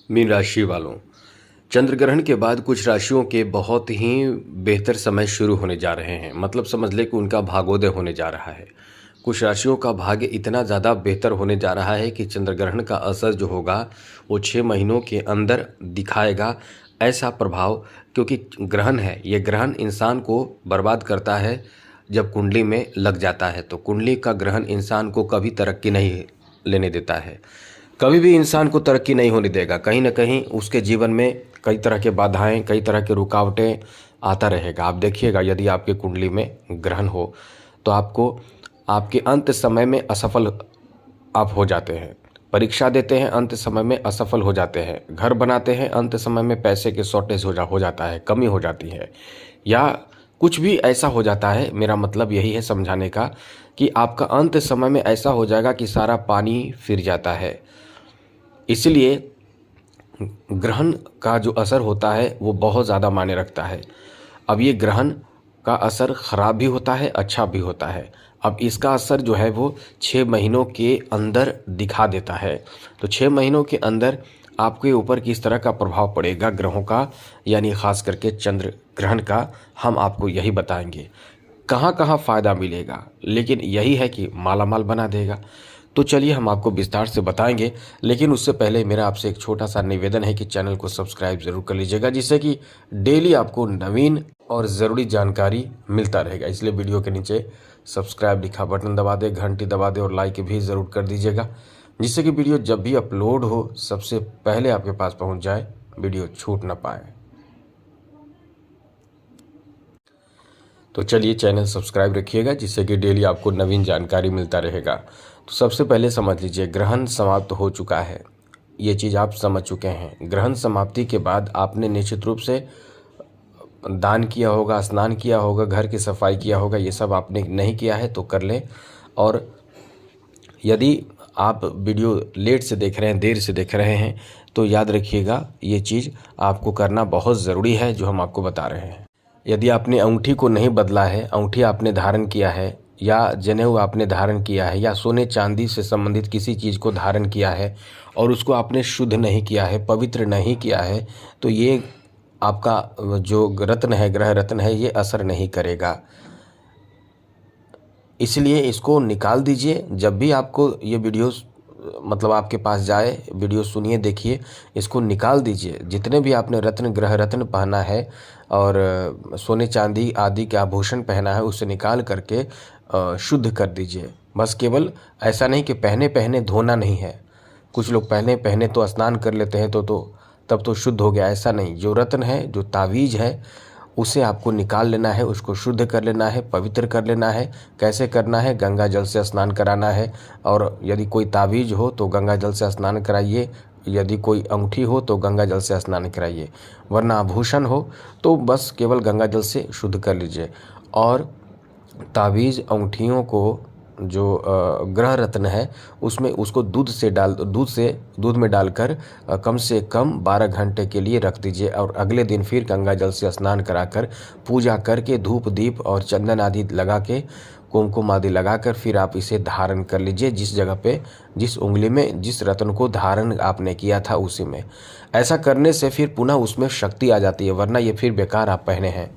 Mean राशि वालों, चंद्र ग्रहण के बाद कुछ राशियों के बहुत ही बेहतर समय शुरू होने जा रहे हैं। मतलब समझ ले कि उनका भाग्योदय होने जा रहा है। कुछ राशियों का भाग्य इतना ज़्यादा बेहतर होने जा रहा है कि चंद्र ग्रहण का असर जो होगा वो 6 महीनों के अंदर दिखाएगा ऐसा प्रभाव। क्योंकि ग्रहण है, ये ग्रहण इंसान को बर्बाद करता है जब कुंडली में लग जाता है। तो कुंडली का ग्रहण इंसान को कभी तरक्की नहीं लेने देता है, कभी भी इंसान को तरक्की नहीं होने देगा। कहीं ना कहीं उसके जीवन में कई तरह के बाधाएं, कई तरह के रुकावटें आता रहेगा। आप देखिएगा, यदि आपके कुंडली में ग्रहण हो तो आपको आपके अंत समय में असफल आप हो जाते हैं। परीक्षा देते हैं, अंत समय में असफल हो जाते हैं। घर बनाते हैं, अंत समय में पैसे के शॉर्टेज हो जाता है, कमी हो जाती है, या कुछ भी ऐसा हो जाता है। मेरा मतलब यही है समझाने का कि आपका अंत समय में ऐसा हो जाएगा कि सारा पानी फिर जाता है। इसलिए ग्रहण का जो असर होता है वो बहुत ज़्यादा मायने रखता है। अब ये ग्रहण का असर ख़राब भी होता है, अच्छा भी होता है। अब इसका असर जो है वो 6 महीनों के अंदर दिखा देता है। तो 6 महीनों के अंदर आपके ऊपर किस तरह का प्रभाव पड़ेगा ग्रहों का, यानी ख़ास करके चंद्र ग्रहण का, हम आपको यही बताएंगे। कहाँ कहाँ फ़ायदा मिलेगा, लेकिन यही है कि माला माल बना देगा। तो चलिए हम आपको विस्तार से बताएंगे, लेकिन उससे पहले मेरा आपसे एक छोटा सा निवेदन है कि चैनल को सब्सक्राइब जरूर कर लीजिएगा, जिससे कि डेली आपको नवीन और ज़रूरी जानकारी मिलता रहेगा। इसलिए वीडियो के नीचे सब्सक्राइब लिखा बटन दबा दे, घंटी दबा दे और लाइक भी ज़रूर कर दीजिएगा, जिससे कि वीडियो जब भी अपलोड हो सबसे पहले आपके पास पहुँच जाए, वीडियो छूट ना पाए। तो चलिए चैनल सब्सक्राइब रखिएगा, जिससे कि डेली आपको नवीन जानकारी मिलता रहेगा। तो सबसे पहले समझ लीजिए, ग्रहण समाप्त हो चुका है, ये चीज़ आप समझ चुके हैं। ग्रहण समाप्ति के बाद आपने निश्चित रूप से दान किया होगा, स्नान किया होगा, घर की सफाई किया होगा। ये सब आपने नहीं किया है तो कर लें। और यदि आप वीडियो लेट से देख रहे हैं, देर से देख रहे हैं, तो याद रखिएगा ये चीज़ आपको करना बहुत ज़रूरी है जो हम आपको बता रहे हैं। यदि आपने अंगूठी को नहीं बदला है, अंगूठी आपने धारण किया है, या जनेऊ आपने धारण किया है, या सोने चांदी से संबंधित किसी चीज़ को धारण किया है और उसको आपने शुद्ध नहीं किया है, पवित्र नहीं किया है, तो ये आपका जो रत्न है, ग्रह रत्न है, ये असर नहीं करेगा। इसलिए इसको निकाल दीजिए। जब भी आपको ये वीडियो मतलब आपके पास जाए, वीडियो सुनिए, देखिए, इसको निकाल दीजिए। जितने भी आपने रत्न, ग्रह रत्न पहना है और सोने चांदी आदि के आभूषण पहना है, उसे निकाल करके शुद्ध कर दीजिए। बस केवल ऐसा नहीं कि पहने पहने धोना नहीं है। कुछ लोग पहने पहने तो स्नान कर लेते हैं, तो तब तो शुद्ध हो गया, ऐसा नहीं। जो रत्न है, जो तावीज़ है, उसे आपको निकाल लेना है, उसको शुद्ध कर लेना है, पवित्र कर लेना है। कैसे करना है? गंगा जल से स्नान कराना है। और यदि कोई तावीज़ हो तो गंगा जल से स्नान कराइए, यदि कोई अंगूठी हो तो गंगा जल से स्नान कराइए, वरना आभूषण हो तो बस केवल गंगा जल से शुद्ध कर लीजिए। और तावीज़ अंगूठियों को जो ग्रह रत्न है उसमें उसको दूध में डालकर कम से कम 12 घंटे के लिए रख दीजिए। और अगले दिन फिर गंगा जल से स्नान कराकर पूजा करके धूप दीप और चंदन आदि लगा के, कुमकुम आदि लगाकर फिर आप इसे धारण कर लीजिए। जिस जगह पे, जिस उंगली में जिस रत्न को धारण आपने किया था उसी में। ऐसा करने से फिर पुनः उसमें शक्ति आ जाती है, वरना ये फिर बेकार आप पहने हैं।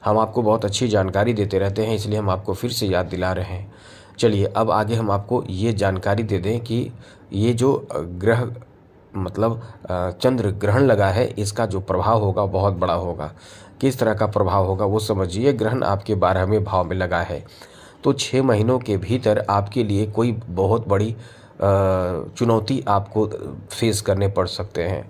हम आपको बहुत अच्छी जानकारी देते रहते हैं, इसलिए हम आपको फिर से याद दिला रहे हैं। चलिए अब आगे हम आपको ये जानकारी दे दें कि ये जो ग्रह मतलब चंद्र ग्रहण लगा है, इसका जो प्रभाव होगा बहुत बड़ा होगा। किस तरह का प्रभाव होगा वो समझिए। ग्रहण आपके 12वें भाव में लगा है, तो 6 महीनों के भीतर आपके लिए कोई बहुत बड़ी चुनौती आपको फेस करने पड़ सकते हैं।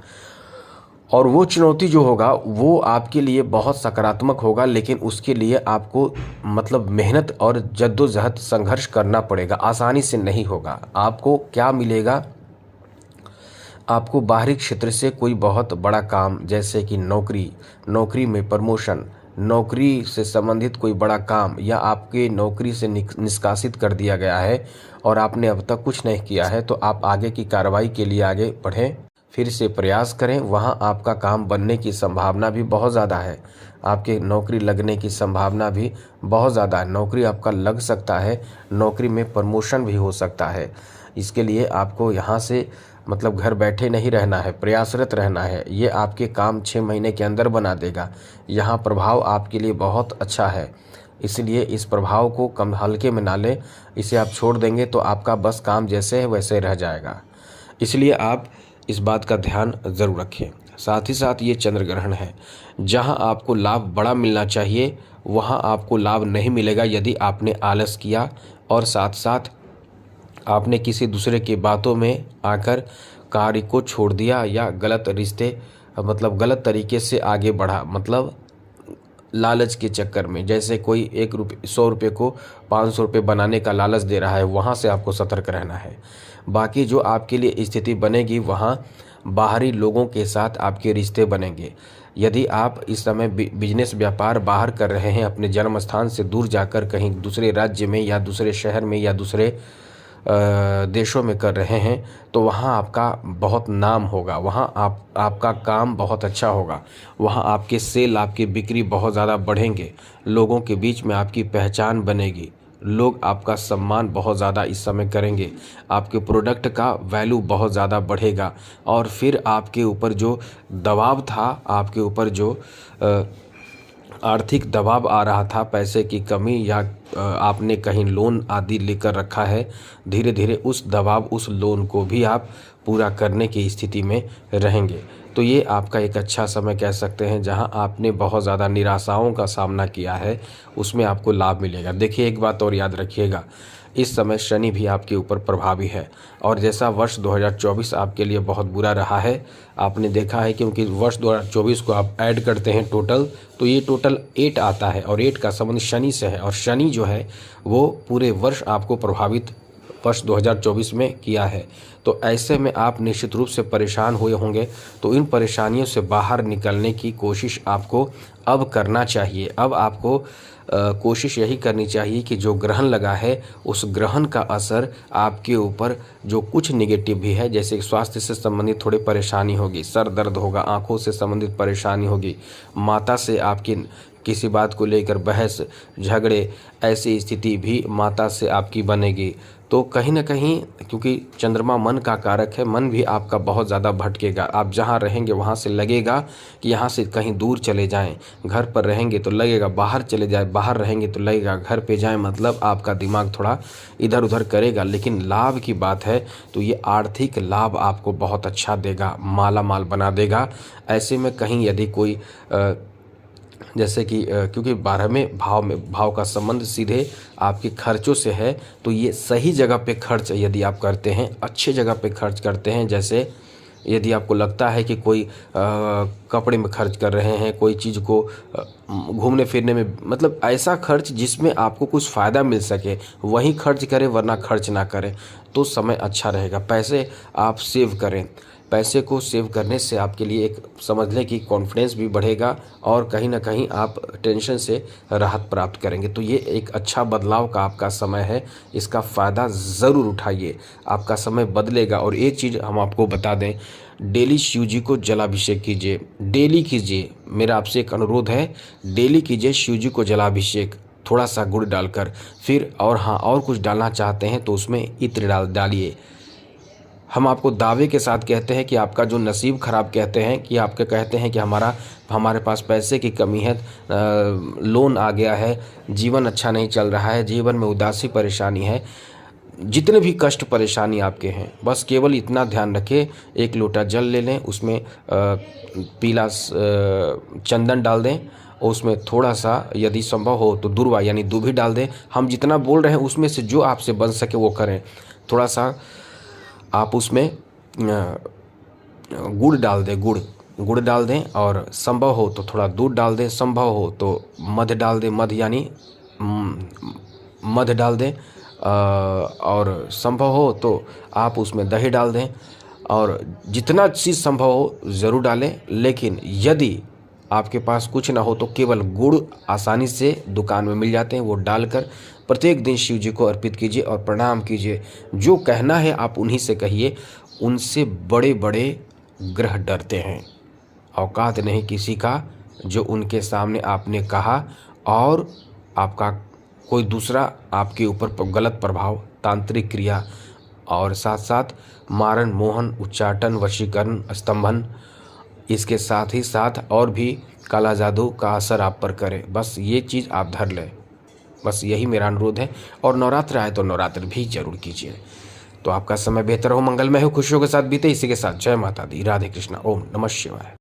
और वो चुनौती जो होगा वो आपके लिए बहुत सकारात्मक होगा, लेकिन उसके लिए आपको मतलब मेहनत और जद्दोजहद संघर्ष करना पड़ेगा, आसानी से नहीं होगा। आपको क्या मिलेगा? आपको बाहरी क्षेत्र से कोई बहुत बड़ा काम, जैसे कि नौकरी में प्रमोशन, नौकरी से संबंधित कोई बड़ा काम, या आपके नौकरी से निष्कासित कर दिया गया है और आपने अब तक कुछ नहीं किया है, तो आप आगे की कार्रवाई के लिए आगे बढ़ें, फिर से प्रयास करें। वहाँ आपका काम बनने की संभावना भी बहुत ज़्यादा है, आपके नौकरी लगने की संभावना भी बहुत ज़्यादा है। नौकरी आपका लग सकता है, नौकरी में प्रमोशन भी हो सकता है। इसके लिए आपको यहाँ से मतलब घर बैठे नहीं रहना है, प्रयासरत रहना है। ये आपके काम 6 महीने के अंदर बना देगा। यहाँ प्रभाव आपके लिए बहुत अच्छा है, इसलिए इस प्रभाव को कम हल्के में ना लें। इसे आप छोड़ देंगे तो आपका बस काम जैसे है वैसे रह जाएगा। इसलिए आप इस बात का ध्यान ज़रूर रखें। साथ ही साथ ये चंद्र ग्रहण है, जहाँ आपको लाभ बड़ा मिलना चाहिए वहाँ आपको लाभ नहीं मिलेगा यदि आपने आलस किया और साथ साथ आपने किसी दूसरे की बातों में आकर कार्य को छोड़ दिया या गलत रिश्ते मतलब गलत तरीके से आगे बढ़ा, मतलब लालच के चक्कर में। जैसे कोई 100 रुपये को 500 रुपये बनाने का लालच दे रहा है, वहाँ से आपको सतर्क रहना है। बाकी जो आपके लिए स्थिति बनेगी वहाँ बाहरी लोगों के साथ आपके रिश्ते बनेंगे। यदि आप इस समय बिजनेस व्यापार बाहर कर रहे हैं, अपने जन्म स्थान से दूर जाकर कहीं दूसरे राज्य में या दूसरे शहर में या दूसरे देशों में कर रहे हैं, तो वहाँ आपका बहुत नाम होगा, वहाँ आपका काम बहुत अच्छा होगा, वहाँ आपके सेल आपकी बिक्री बहुत ज़्यादा बढ़ेंगे, लोगों के बीच में आपकी पहचान बनेगी, लोग आपका सम्मान बहुत ज़्यादा इस समय करेंगे, आपके प्रोडक्ट का वैल्यू बहुत ज़्यादा बढ़ेगा। और फिर आपके ऊपर जो दबाव था, आपके ऊपर जो आर्थिक दबाव आ रहा था, पैसे की कमी या आपने कहीं लोन आदि लेकर रखा है, धीरे धीरे उस दबाव उस लोन को भी आप पूरा करने की स्थिति में रहेंगे। तो ये आपका एक अच्छा समय कह सकते हैं, जहां आपने बहुत ज़्यादा निराशाओं का सामना किया है उसमें आपको लाभ मिलेगा। देखिए एक बात और याद रखिएगा, इस समय शनि भी आपके ऊपर प्रभावी है और जैसा वर्ष 2024 आपके लिए बहुत बुरा रहा है, आपने देखा है, क्योंकि वर्ष 2024 को आप ऐड करते हैं टोटल, तो ये टोटल 8 आता है और 8 का संबंध शनि से है और शनि जो है वो पूरे वर्ष आपको प्रभावित वर्ष 2024 में किया है। तो ऐसे में आप निश्चित रूप से परेशान हुए होंगे, तो इन परेशानियों से बाहर निकलने की कोशिश आपको अब करना चाहिए। अब आपको कोशिश यही करनी चाहिए कि जो ग्रहण लगा है उस ग्रहण का असर आपके ऊपर जो कुछ नेगेटिव भी है, जैसे स्वास्थ्य से संबंधित थोड़ी परेशानी होगी, सर दर्द होगा, आंखों से संबंधित परेशानी होगी, माता से आपकी किसी बात को लेकर बहस झगड़े, ऐसी स्थिति भी माता से आपकी बनेगी। तो कहीं ना कहीं, क्योंकि चंद्रमा मन का कारक है, मन भी आपका बहुत ज़्यादा भटकेगा। आप जहाँ रहेंगे वहाँ से लगेगा कि यहाँ से कहीं दूर चले जाएं, घर पर रहेंगे तो लगेगा बाहर चले जाएं, बाहर रहेंगे तो लगेगा घर पे जाएं, मतलब आपका दिमाग थोड़ा इधर उधर करेगा। लेकिन लाभ की बात है तो ये आर्थिक लाभ आपको बहुत अच्छा देगा, माला माल बना देगा। ऐसे में कहीं यदि कोई जैसे कि क्योंकि 12वें भाव का संबंध सीधे आपके खर्चों से है, तो ये सही जगह पे खर्च यदि आप करते हैं, अच्छे जगह पे खर्च करते हैं, जैसे यदि आपको लगता है कि कोई कपड़े में खर्च कर रहे हैं, कोई चीज़ को घूमने फिरने में, मतलब ऐसा खर्च जिसमें आपको कुछ फ़ायदा मिल सके वही खर्च करें, वरना खर्च ना करें, तो समय अच्छा रहेगा। पैसे आप सेव करें, पैसे को सेव करने से आपके लिए एक समझ लें कि कॉन्फिडेंस भी बढ़ेगा और कहीं ना कहीं आप टेंशन से राहत प्राप्त करेंगे। तो ये एक अच्छा बदलाव का आपका समय है, इसका फ़ायदा ज़रूर उठाइए, आपका समय बदलेगा। और एक चीज़ हम आपको बता दें, डेली शिव जी को जलाभिषेक कीजिए, डेली कीजिए, मेरा आपसे एक अनुरोध है, डेली कीजिए शिव जी को जलाभिषेक, थोड़ा सा गुड़ डालकर। फिर और हाँ, और कुछ डालना चाहते हैं तो उसमें इत्र डालिए। हम आपको दावे के साथ कहते हैं कि आपका जो नसीब खराब कहते हैं, कि आपके कहते हैं कि हमारे पास पैसे की कमी है, लोन आ गया है, जीवन अच्छा नहीं चल रहा है, जीवन में उदासी परेशानी है, जितने भी कष्ट परेशानी आपके हैं, बस केवल इतना ध्यान रखें, 1 लोटा जल ले लें, उसमें पीला चंदन डाल दें और उसमें थोड़ा सा यदि संभव हो तो दुर्वा यानी दूभी डाल दें। हम जितना बोल रहे हैं उसमें से जो आपसे बन सके वो करें। थोड़ा सा आप उसमें गुड़ डाल दें, गुड़ डाल दें, और संभव हो तो थोड़ा दूध डाल दें, संभव हो तो मध डाल दें, मध यानी मध डाल दें, और संभव हो तो आप उसमें दही डाल दें, और जितना चीज़ संभव हो ज़रूर डालें। लेकिन यदि आपके पास कुछ ना हो तो केवल गुड़ आसानी से दुकान में मिल जाते हैं, वो डालकर प्रत्येक दिन शिव जी को अर्पित कीजिए और प्रणाम कीजिए। जो कहना है आप उन्हीं से कहिए, उनसे बड़े बड़े ग्रह डरते हैं, औकात नहीं किसी का जो उनके सामने आपने कहा और आपका कोई दूसरा आपके ऊपर गलत प्रभाव, तांत्रिक क्रिया, और साथ साथ मारण, मोहन, उच्चाटन, वशीकरण, स्तंभन, इसके साथ ही साथ और भी काला जादू का असर आप पर करे। बस ये चीज़ आप धर लें, बस यही मेरा अनुरोध है। और नवरात्र आए तो नवरात्र भी जरूर कीजिए। तो आपका समय बेहतर हो, मंगलमय हो, खुशियों के साथ बीते। इसी के साथ जय माता दी, राधे कृष्णा, ओम नमः शिवाय।